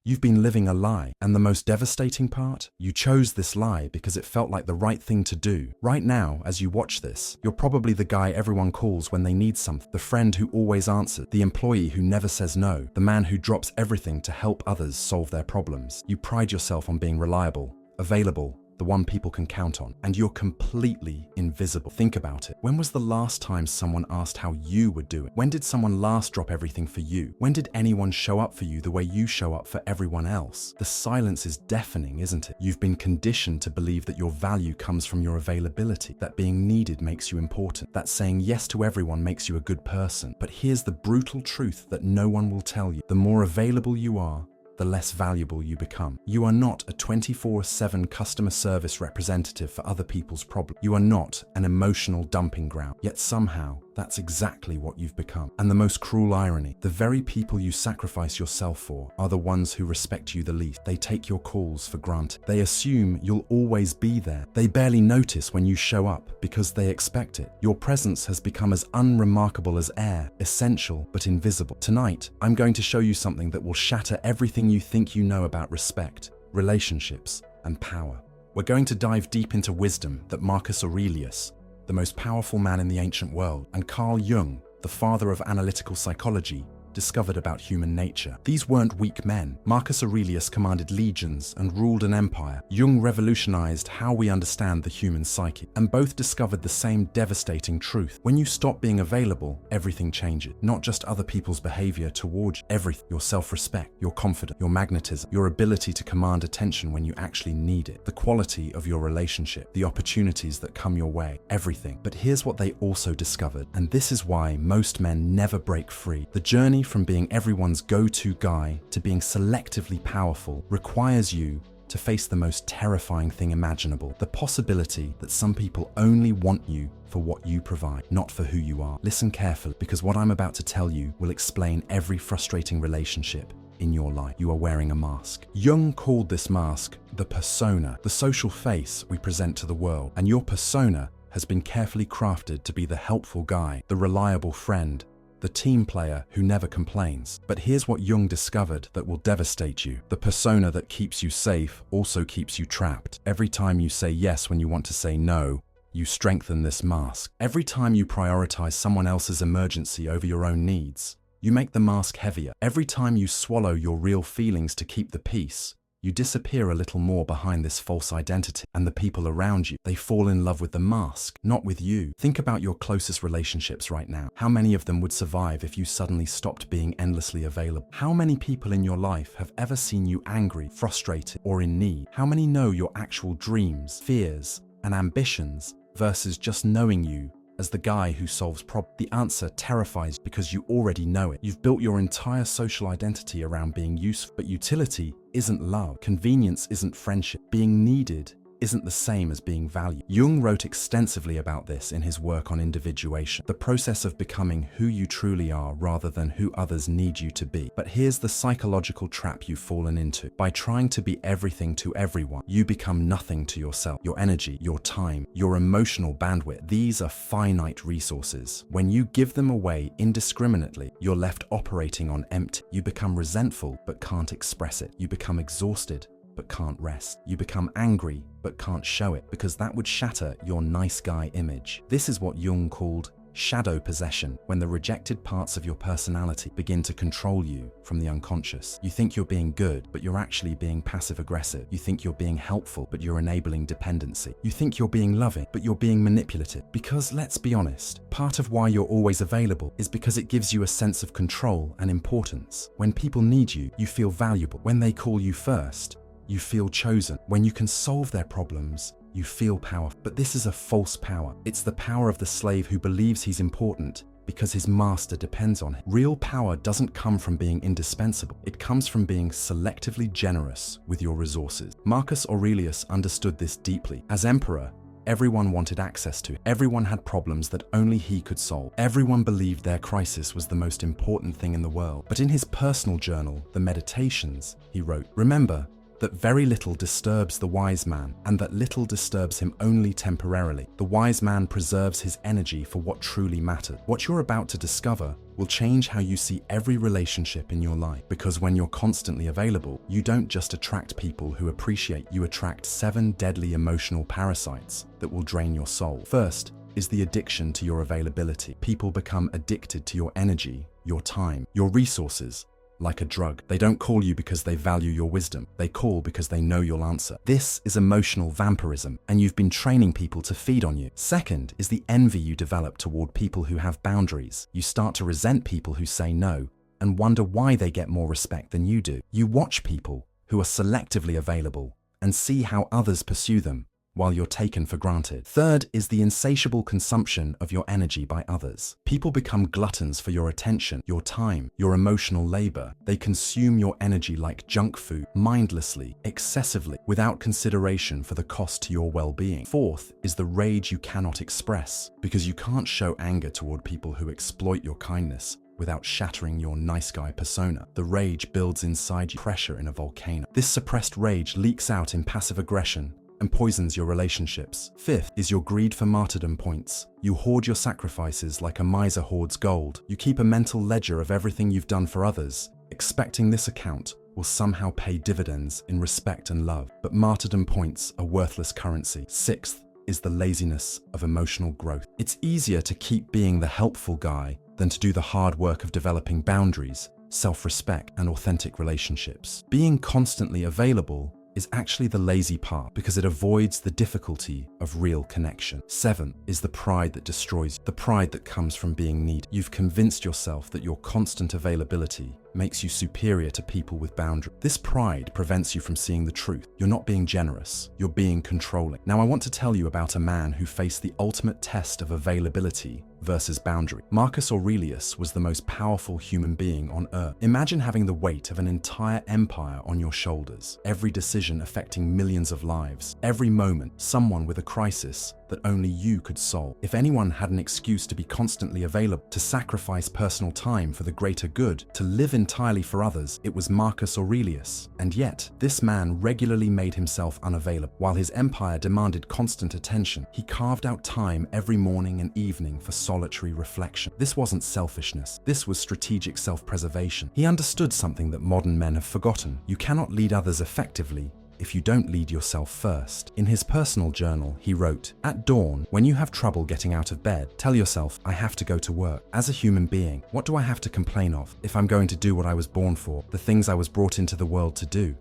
You've been living a lie, and the most devastating part? You chose this lie because it felt like the right thing to do. Right now, as you watch this, you're probably the guy everyone calls when they need something, the friend who always answers, the employee who never says no, the man who drops everything to help others solve their problems. You pride yourself on being reliable, available, the one people can count on, and you're completely invisible. Think about it. When was the last time someone asked how you were doing? When did someone last drop everything for you? When did anyone show up for you the way you show up for everyone else? The silence is deafening, isn't it? You've been conditioned to believe that your value comes from your availability, that being needed makes you important, that saying yes to everyone makes you a good person. But here's the brutal truth that no one will tell you. The more available you are, the less valuable you become. You are not a 24/7 customer service representative for other people's problems. You are not an emotional dumping ground. Yet somehow, that's exactly what you've become. And the most cruel irony, the very people you sacrifice yourself for are the ones who respect you the least. They take your calls for granted. They assume you'll always be there. They barely notice when you show up because they expect it. Your presence has become as unremarkable as air, essential but invisible. Tonight, I'm going to show you something that will shatter everything you think you know about respect, relationships, and power. We're going to dive deep into wisdom that Marcus Aurelius, the most powerful man in the ancient world, and Carl Jung, the father of analytical psychology, discovered about human nature. These weren't weak men. Marcus Aurelius commanded legions and ruled an empire. Jung revolutionized how we understand the human psyche, and both discovered the same devastating truth. When you stop being available, everything changes. Not just other people's behavior towards you, everything. Your self-respect, your confidence, your magnetism, your ability to command attention when you actually need it, the quality of your relationship, the opportunities that come your way, everything. But here's what they also discovered, and this is why most men never break free. The journey from being everyone's go-to guy to being selectively powerful requires you to face the most terrifying thing imaginable, the possibility that some people only want you for what you provide, not for who you are. Listen carefully, because what I'm about to tell you will explain every frustrating relationship in your life. You are wearing a mask. Jung called this mask the persona, the social face we present to the world, and your persona has been carefully crafted to be the helpful guy, the reliable friend, the team player who never complains. But here's what Jung discovered that will devastate you. The persona that keeps you safe also keeps you trapped. Every time you say yes when you want to say no, you strengthen this mask. Every time you prioritize someone else's emergency over your own needs, you make the mask heavier. Every time you swallow your real feelings to keep the peace, you disappear a little more behind this false identity, and the people around you, they fall in love with the mask, not with you. Think about your closest relationships right now. How many of them would survive if you suddenly stopped being endlessly available? How many people in your life have ever seen you angry, frustrated, or in need? How many know your actual dreams, fears, and ambitions versus just knowing you as the guy who solves problems? The answer terrifies you because you already know it. You've built your entire social identity around being useful, but utility isn't love. Convenience isn't friendship. Being needed isn't the same as being valued. Jung wrote extensively about this in his work on individuation, the process of becoming who you truly are rather than who others need you to be. But here's the psychological trap you've fallen into. By trying to be everything to everyone, you become nothing to yourself. Your energy, your time, your emotional bandwidth, these are finite resources. When you give them away indiscriminately, you're left operating on empty. You become resentful but can't express it. You become exhausted but can't rest. You become angry but can't show it, because that would shatter your nice guy image. This is what Jung called shadow possession, when the rejected parts of your personality begin to control you from the unconscious. You think you're being good, but you're actually being passive-aggressive. You think you're being helpful, but you're enabling dependency. You think you're being loving, but you're being manipulative. Because let's be honest, part of why you're always available is because it gives you a sense of control and importance. When people need you, you feel valuable. When they call you first, you feel chosen. When you can solve their problems, you feel powerful. But this is a false power. It's the power of the slave who believes he's important because his master depends on him. Real power doesn't come from being indispensable. It comes from being selectively generous with your resources. Marcus Aurelius understood this deeply. As emperor, everyone wanted access to him. Everyone had problems that only he could solve. Everyone believed their crisis was the most important thing in the world. But in his personal journal, the Meditations, he wrote, "Remember that very little disturbs the wise man, and that little disturbs him only temporarily. The wise man preserves his energy for what truly matters." What you're about to discover will change how you see every relationship in your life. Because when you're constantly available, you don't just attract people who appreciate you, attract 7 deadly emotional parasites that will drain your soul. First is the addiction to your availability. People become addicted to your energy, your time, your resources, like a drug. They don't call you because they value your wisdom. They call because they know you'll answer. This is emotional vampirism, and you've been training people to feed on you. Second is the envy you develop toward people who have boundaries. You start to resent people who say no and wonder why they get more respect than you do. You watch people who are selectively available and see how others pursue them while you're taken for granted. Third is the insatiable consumption of your energy by others. People become gluttons for your attention, your time, your emotional labor. They consume your energy like junk food, mindlessly, excessively, without consideration for the cost to your well-being. Fourth is the rage you cannot express, because you can't show anger toward people who exploit your kindness without shattering your nice guy persona. The rage builds inside you, pressure in a volcano. This suppressed rage leaks out in passive aggression and poisons your relationships. Fifth is your greed for martyrdom points. You hoard your sacrifices like a miser hoards gold. You keep a mental ledger of everything you've done for others, expecting this account will somehow pay dividends in respect and love. But martyrdom points are worthless currency. Sixth is the laziness of emotional growth. It's easier to keep being the helpful guy than to do the hard work of developing boundaries, self-respect, and authentic relationships. Being constantly available is actually the lazy part because it avoids the difficulty of real connection. Seventh is the pride that destroys you, the pride that comes from being needed. You've convinced yourself that your constant availability makes you superior to people with boundaries. This pride prevents you from seeing the truth. You're not being generous, you're being controlling. Now I want to tell you about a man who faced the ultimate test of availability versus boundary. Marcus Aurelius was the most powerful human being on earth. Imagine having the weight of an entire empire on your shoulders, every decision affecting millions of lives, every moment someone with a crisis that only you could solve. If anyone had an excuse to be constantly available, to sacrifice personal time for the greater good, to live entirely for others, it was Marcus Aurelius. And yet, this man regularly made himself unavailable. While his empire demanded constant attention, he carved out time every morning and evening for solitary reflection. This wasn't selfishness. This was strategic self-preservation. He understood something that modern men have forgotten. You cannot lead others effectively if you don't lead yourself first. In his personal journal, he wrote, "At dawn, when you have trouble getting out of bed, tell yourself, I have to go to work. As a human being, what do I have to complain of if I'm going to do what I was born for, the things I was brought into the world to do?"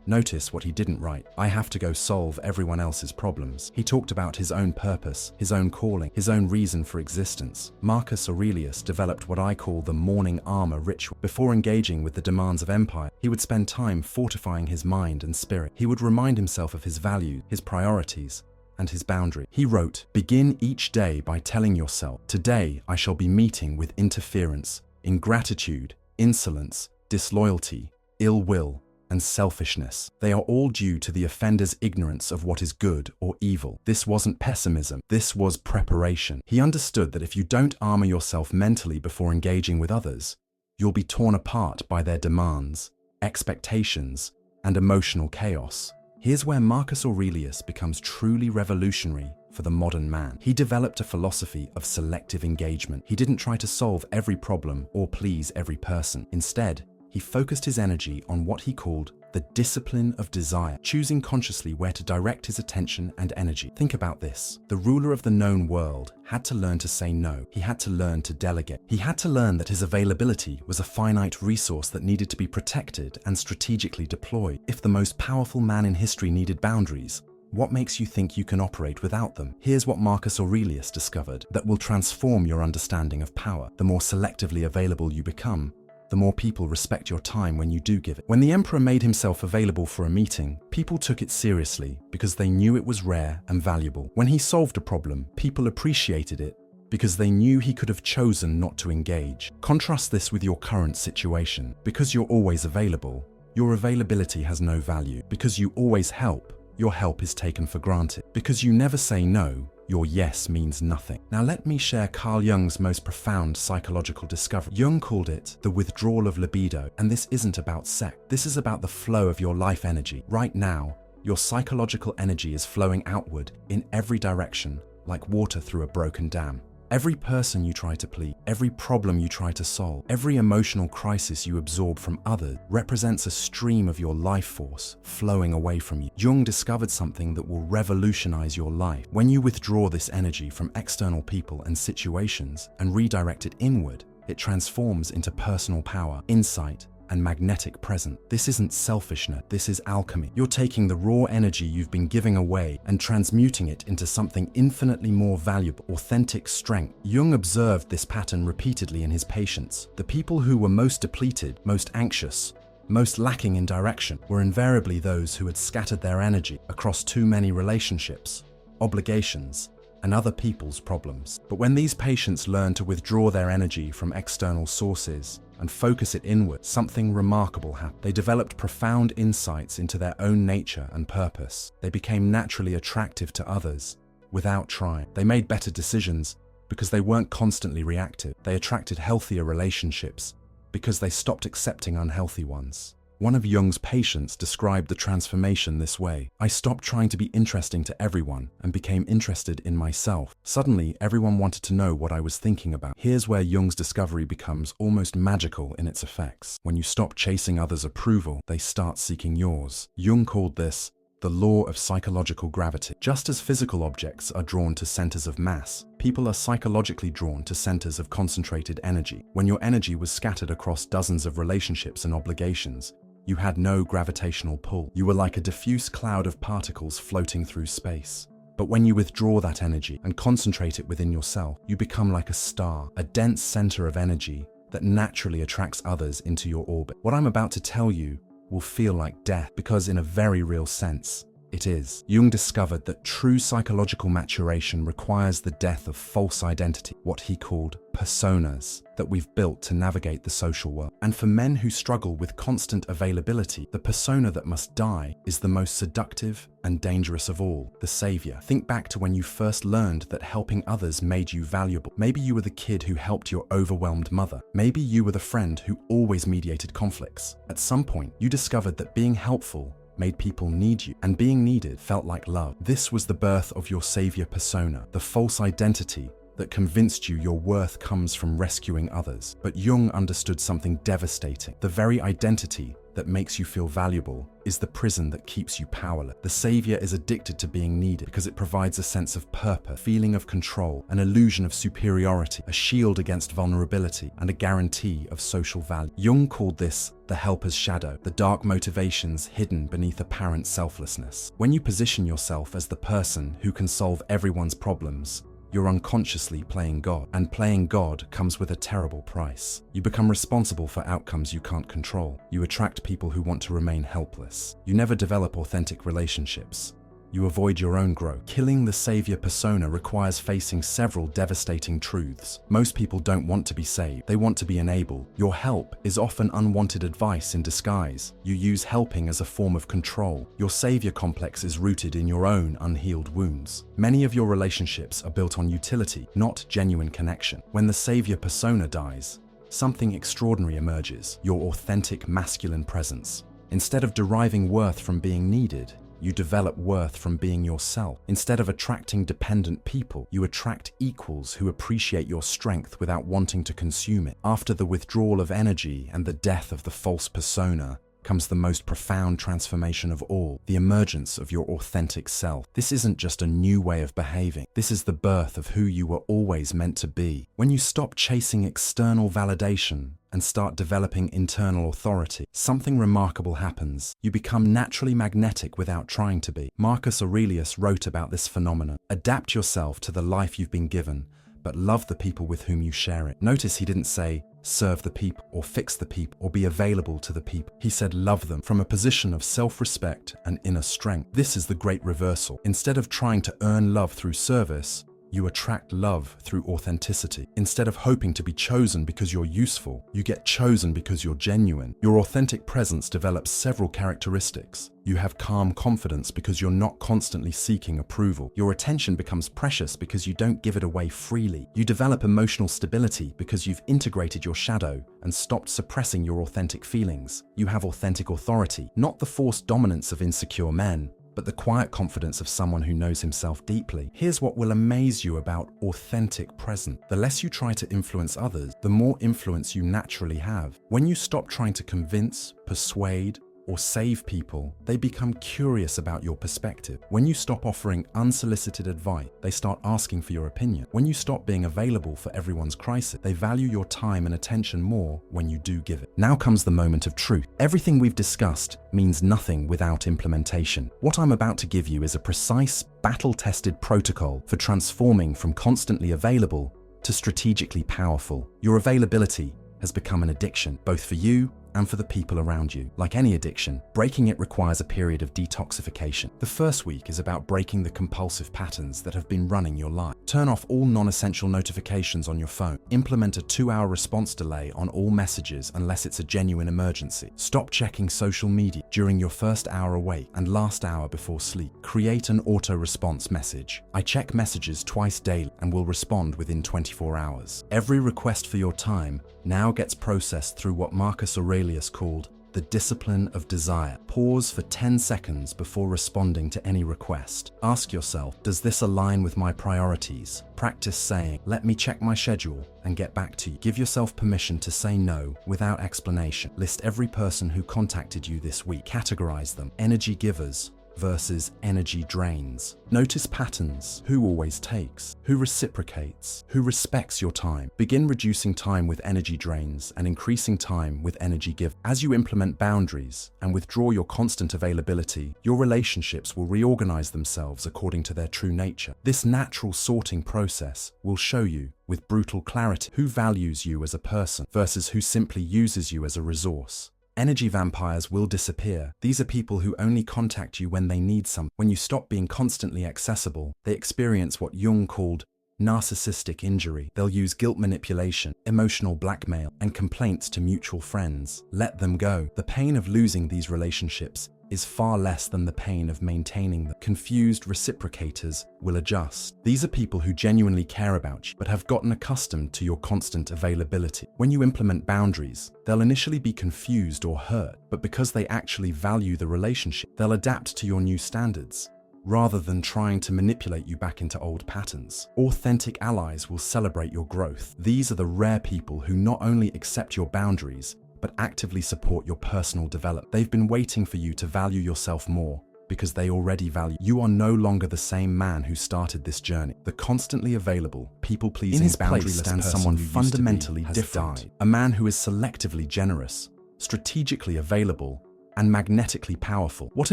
Notice what he didn't write. I have to go solve everyone else's problems. He talked about his own purpose, his own calling, his own reason for existence. Marcus Aurelius developed what I call the morning armor ritual. Before engaging with the demands of empire, he would spend time fortifying his mind and spirit. He would remind himself of his values, his priorities, and his boundary. He wrote, "Begin each day by telling yourself, today I shall be meeting with interference, ingratitude, insolence, disloyalty, ill will, and selfishness. They are all due to the offender's ignorance of what is good or evil." This wasn't pessimism, this was preparation. He understood that if you don't armor yourself mentally before engaging with others, you'll be torn apart by their demands, expectations, and emotional chaos. Here's where Marcus Aurelius becomes truly revolutionary for the modern man. He developed a philosophy of selective engagement. He didn't try to solve every problem or please every person. Instead, he focused his energy on what he called the discipline of desire, choosing consciously where to direct his attention and energy. Think about this. The ruler of the known world had to learn to say no. He had to learn to delegate. He had to learn that his availability was a finite resource that needed to be protected and strategically deployed. If the most powerful man in history needed boundaries, what makes you think you can operate without them? Here's what Marcus Aurelius discovered that will transform your understanding of power. The more selectively available you become, the more people respect your time when you do give it. When the emperor made himself available for a meeting, people took it seriously because they knew it was rare and valuable. When he solved a problem, people appreciated it because they knew he could have chosen not to engage. Contrast this with your current situation. Because you're always available, your availability has no value. Because you always help, your help is taken for granted. Because you never say no, your yes means nothing. Now let me share Carl Jung's most profound psychological discovery. Jung called it the withdrawal of libido, and this isn't about sex. This is about the flow of your life energy. Right now, your psychological energy is flowing outward in every direction, like water through a broken dam. Every person you try to please, every problem you try to solve, every emotional crisis you absorb from others represents a stream of your life force flowing away from you. Jung discovered something that will revolutionize your life. When you withdraw this energy from external people and situations and redirect it inward, it transforms into personal power, insight, and magnetic presence. This isn't selfishness, this is alchemy. You're taking the raw energy you've been giving away and transmuting it into something infinitely more valuable, authentic strength. Jung observed this pattern repeatedly in his patients. The people who were most depleted, most anxious, most lacking in direction were invariably those who had scattered their energy across too many relationships, obligations, and other people's problems. But when these patients learn to withdraw their energy from external sources and focus it inward, something remarkable happened. They developed profound insights into their own nature and purpose. They became naturally attractive to others without trying. They made better decisions because they weren't constantly reactive. They attracted healthier relationships because they stopped accepting unhealthy ones. One of Jung's patients described the transformation this way: I stopped trying to be interesting to everyone and became interested in myself. Suddenly, everyone wanted to know what I was thinking about. Here's where Jung's discovery becomes almost magical in its effects. When you stop chasing others' approval, they start seeking yours. Jung called this the law of psychological gravity. Just as physical objects are drawn to centers of mass, people are psychologically drawn to centers of concentrated energy. When your energy was scattered across dozens of relationships and obligations, you had no gravitational pull. You were like a diffuse cloud of particles floating through space. But when you withdraw that energy and concentrate it within yourself, you become like a star, a dense center of energy that naturally attracts others into your orbit. What I'm about to tell you will feel like death, because in a very real sense, it is. Jung discovered that true psychological maturation requires the death of false identity, what he called personas, that we've built to navigate the social world. And for men who struggle with constant availability, the persona that must die is the most seductive and dangerous of all, the savior. Think back to when you first learned that helping others made you valuable. Maybe you were the kid who helped your overwhelmed mother. Maybe you were the friend who always mediated conflicts. At some point, you discovered that being helpful made people need you, and being needed felt like love. This was the birth of your savior persona, the false identity that convinced you your worth comes from rescuing others. But Jung understood something devastating. The very identity that makes you feel valuable is the prison that keeps you powerless. The savior is addicted to being needed because it provides a sense of purpose, a feeling of control, an illusion of superiority, a shield against vulnerability, and a guarantee of social value. Jung called this the helper's shadow, the dark motivations hidden beneath apparent selflessness. When you position yourself as the person who can solve everyone's problems, you're unconsciously playing God, and playing God comes with a terrible price. You become responsible for outcomes you can't control. You attract people who want to remain helpless. You never develop authentic relationships. You avoid your own growth. Killing the savior persona requires facing several devastating truths. Most people don't want to be saved. They want to be enabled. Your help is often unwanted advice in disguise. You use helping as a form of control. Your savior complex is rooted in your own unhealed wounds. Many of your relationships are built on utility, not genuine connection. When the savior persona dies, something extraordinary emerges: your authentic masculine presence. Instead of deriving worth from being needed, you develop worth from being yourself. Instead of attracting dependent people, you attract equals who appreciate your strength without wanting to consume it. After the withdrawal of energy and the death of the false persona comes the most profound transformation of all, the emergence of your authentic self. This isn't just a new way of behaving. This is the birth of who you were always meant to be. When you stop chasing external validation and start developing internal authority, something remarkable happens. You become naturally magnetic without trying to be. Marcus Aurelius wrote about this phenomenon. Adapt yourself to the life you've been given, but love the people with whom you share it. Notice he didn't say, serve the people, or fix the people, or be available to the people. He said, love them from a position of self-respect and inner strength. This is the great reversal. Instead of trying to earn love through service, you attract love through authenticity. Instead of hoping to be chosen because you're useful, you get chosen because you're genuine. Your authentic presence develops several characteristics. You have calm confidence because you're not constantly seeking approval. Your attention becomes precious because you don't give it away freely. You develop emotional stability because you've integrated your shadow and stopped suppressing your authentic feelings. You have authentic authority, not the forced dominance of insecure men, but but the quiet confidence of someone who knows himself deeply. Here's what will amaze you about authentic presence. The less you try to influence others, the more influence you naturally have. When you stop trying to convince, persuade, or save people, they become curious about your perspective. When you stop offering unsolicited advice, they start asking for your opinion. When you stop being available for everyone's crisis, they value your time and attention more when you do give it. Now comes the moment of truth. Everything we've discussed means nothing without implementation. What I'm about to give you is a precise, battle-tested protocol for transforming from constantly available to strategically powerful. Your availability has become an addiction, both for you and for the people around you. Like any addiction, breaking it requires a period of detoxification. The first week is about breaking the compulsive patterns that have been running your life. Turn off all non-essential notifications on your phone. Implement a 2-hour response delay on all messages unless it's a genuine emergency. Stop checking social media during your first hour awake and last hour before sleep. Create an auto-response message. I check messages twice daily and will respond within 24 hours. Every request for your time now gets processed through what Marcus Aurelius called the discipline of desire. Pause for 10 seconds before responding to any request. Ask yourself, does this align with my priorities? Practice saying, let me check my schedule and get back to you. Give yourself permission to say no without explanation. List every person who contacted you this week. Categorize them. Energy givers versus energy drains. Notice patterns. Who always takes? Who reciprocates? Who respects your time? Begin reducing time with energy drains and increasing time with energy give. As you implement boundaries and withdraw your constant availability, your relationships will reorganize themselves according to their true nature. This natural sorting process will show you with brutal clarity who values you as a person versus who simply uses you as a resource. Energy vampires will disappear. These are people who only contact you when they need something. When you stop being constantly accessible, they experience what Jung called narcissistic injury. They'll use guilt manipulation, emotional blackmail, and complaints to mutual friends. Let them go. The pain of losing these relationships is far less than the pain of maintaining them. Confused reciprocators will adjust. These are people who genuinely care about you, but have gotten accustomed to your constant availability. When you implement boundaries, they'll initially be confused or hurt, but because they actually value the relationship, they'll adapt to your new standards, rather than trying to manipulate you back into old patterns. Authentic allies will celebrate your growth. These are the rare people who not only accept your boundaries, but actively support your personal development. They've been waiting for you to value yourself more because they already value you. You are no longer the same man who started this journey. The constantly available, people-pleasing, boundaryless stands someone fundamentally different. A man who is selectively generous, strategically available, and magnetically powerful. What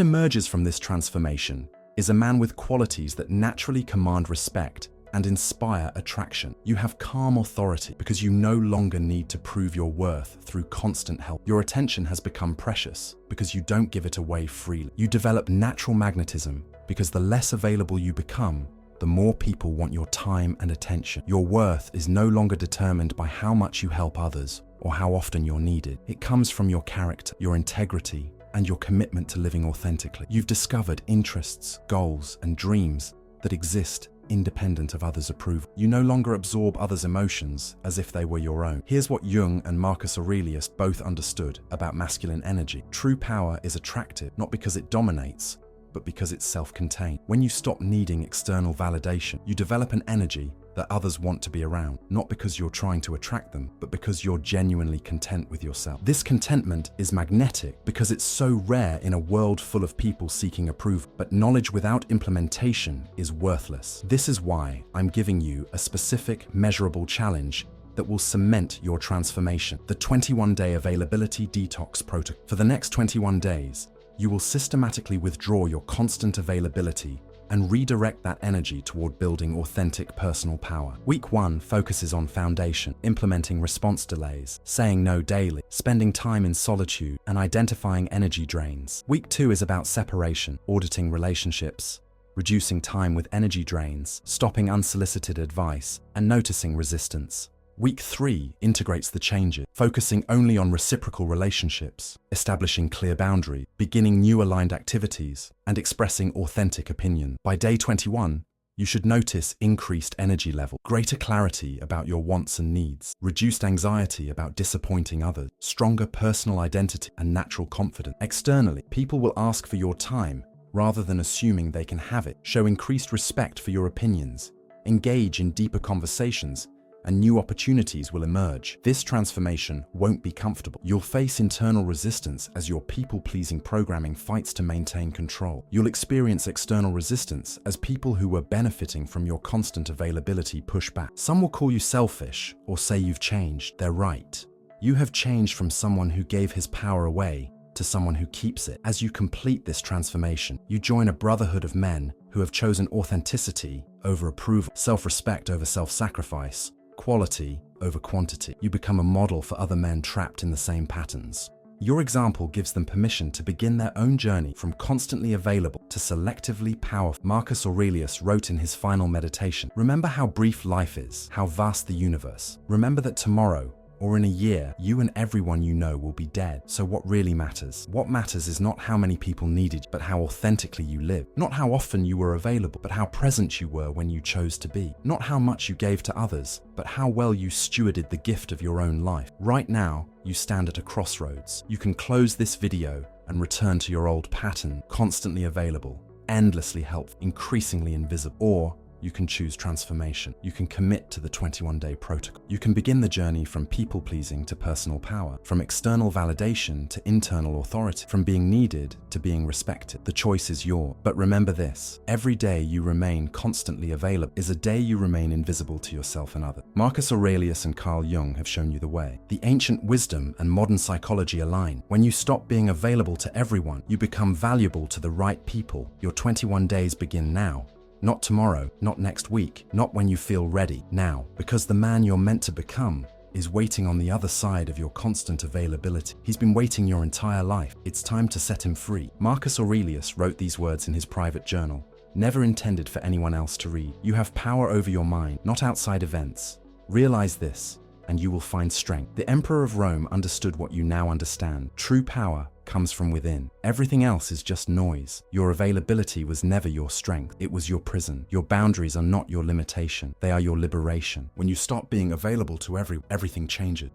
emerges from this transformation is a man with qualities that naturally command respect and inspire attraction. You have calm authority because you no longer need to prove your worth through constant help. Your attention has become precious because you don't give it away freely. You develop natural magnetism because the less available you become, the more people want your time and attention. Your worth is no longer determined by how much you help others or how often you're needed. It comes from your character, your integrity, and your commitment to living authentically. You've discovered interests, goals, and dreams that exist independent of others' approval. You no longer absorb others' emotions as if they were your own. Here's what Jung and Marcus Aurelius both understood about masculine energy. True power is attractive, not because it dominates, but because it's self-contained. When you stop needing external validation, you develop an energy that others want to be around, not because you're trying to attract them, but because you're genuinely content with yourself. This contentment is magnetic because it's so rare in a world full of people seeking approval, but knowledge without implementation is worthless. This is why I'm giving you a specific, measurable challenge that will cement your transformation. The 21-day availability detox protocol. For the next 21 days, you will systematically withdraw your constant availability and redirect that energy toward building authentic personal power. Week 1 focuses on foundation, implementing response delays, saying no daily, spending time in solitude, and identifying energy drains. Week 2 is about separation, auditing relationships, reducing time with energy drains, stopping unsolicited advice, and noticing resistance. Week 3 integrates the changes, focusing only on reciprocal relationships, establishing clear boundaries, beginning new aligned activities, and expressing authentic opinion. By day 21, you should notice increased energy level, greater clarity about your wants and needs, reduced anxiety about disappointing others, stronger personal identity, and natural confidence. Externally, people will ask for your time rather than assuming they can have it. Show increased respect for your opinions. Engage in deeper conversations, and new opportunities will emerge. This transformation won't be comfortable. You'll face internal resistance as your people-pleasing programming fights to maintain control. You'll experience external resistance as people who were benefiting from your constant availability push back. Some will call you selfish or say you've changed. They're right. You have changed from someone who gave his power away to someone who keeps it. As you complete this transformation, you join a brotherhood of men who have chosen authenticity over approval, self-respect over self-sacrifice, quality over quantity. You become a model for other men trapped in the same patterns. Your example gives them permission to begin their own journey from constantly available to selectively powerful. Marcus Aurelius wrote in his final meditation, "Remember how brief life is, how vast the universe. Remember that tomorrow, or in a year, you and everyone you know will be dead. So what really matters? What matters is not how many people needed you, but how authentically you lived. Not how often you were available, but how present you were when you chose to be. Not how much you gave to others, but how well you stewarded the gift of your own life." Right now, you stand at a crossroads. You can close this video and return to your old pattern, constantly available, endlessly helpful, increasingly invisible. Or you can choose transformation. You can commit to the 21-day protocol. You can begin the journey from people-pleasing to personal power, from external validation to internal authority, from being needed to being respected. The choice is yours. But remember this, every day you remain constantly available is a day you remain invisible to yourself and others. Marcus Aurelius and Carl Jung have shown you the way. The ancient wisdom and modern psychology align. When you stop being available to everyone, you become valuable to the right people. Your 21 days begin now. Not tomorrow, not next week, not when you feel ready, now. Because the man you're meant to become is waiting on the other side of your constant availability. He's been waiting your entire life. It's time to set him free. Marcus Aurelius wrote these words in his private journal, never intended for anyone else to read. You have power over your mind, not outside events. Realize this, and you will find strength. The Emperor of Rome understood what you now understand. True power comes from within. Everything else is just noise. Your availability was never your strength. It was your prison. Your boundaries are not your limitation. They are your liberation. When you stop being available to everything changes.